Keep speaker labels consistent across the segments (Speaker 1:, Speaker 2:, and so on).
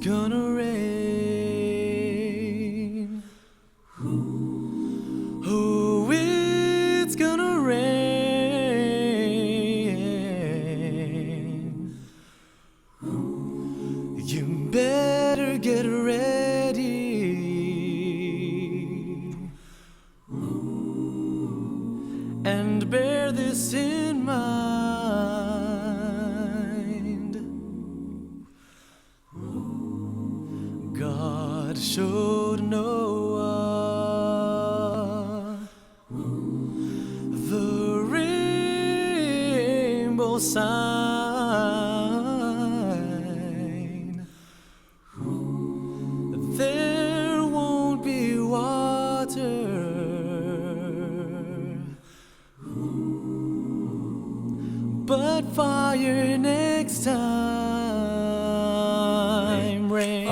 Speaker 1: gonna rain. Oh, it's gonna rain. You better get ready and bear this in mind. God showed Noah the rainbow sign. There won't be water, but fire next time. Rain,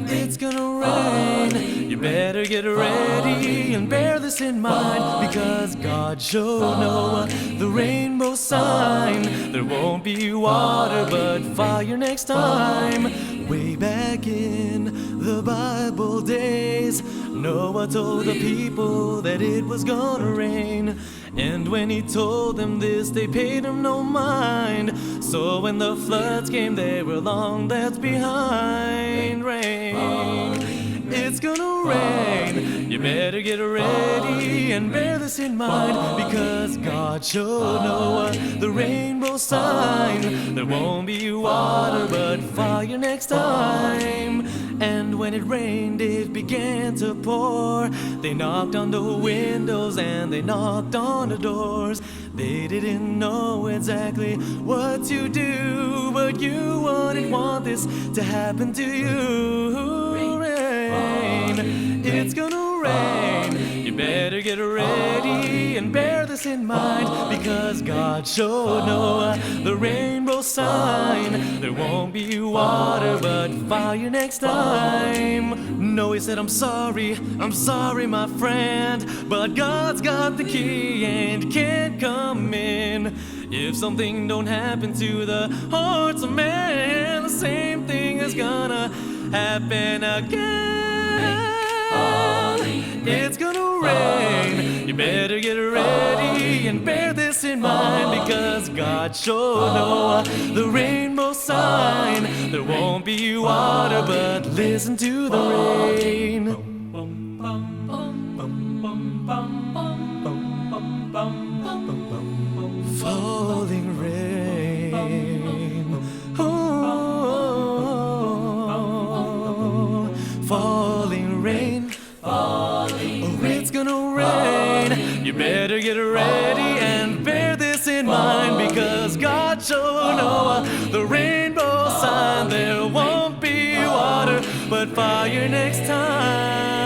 Speaker 1: it's gonna rain. You better get ready and bear this in mind, because God showed Noah the rainbow sign. There won't be water, but fire next time. Way back in the Bible days, Noah told the people that it was gonna rain. And when he told them this, they paid him no mind. So when the floods came, they were long left behind. Rain, it's gonna rain. You better get ready and bear this in mind, because God showed Noah the rainbow sign. There won't be water, but fire next time. And when it rained, it began to pour. They knocked on the windows and they knocked on the doors. They didn't know exactly what to do, but you wouldn't want this to happen to you. Rain, it's gonna rain. You better get ready and bear this in mind, because God showed Noah the rainbow sign. There won't be water, but fire next time. Noah said, I'm sorry, my friend, but God's got the key and you can't come in. If something don't happen to the hearts of men, the same thing is gonna happen again. It's gonna rain. You better get ready and bear this in mind, because God showed Noah the rainbow sign. There won't be water, but listen to the rain. Falling rain. Oh, falling rain. Oh, it's gonna rain. You better get ready and bear this in mind, because God showed Noah the rainbow sign. There won't be water, but fire next time.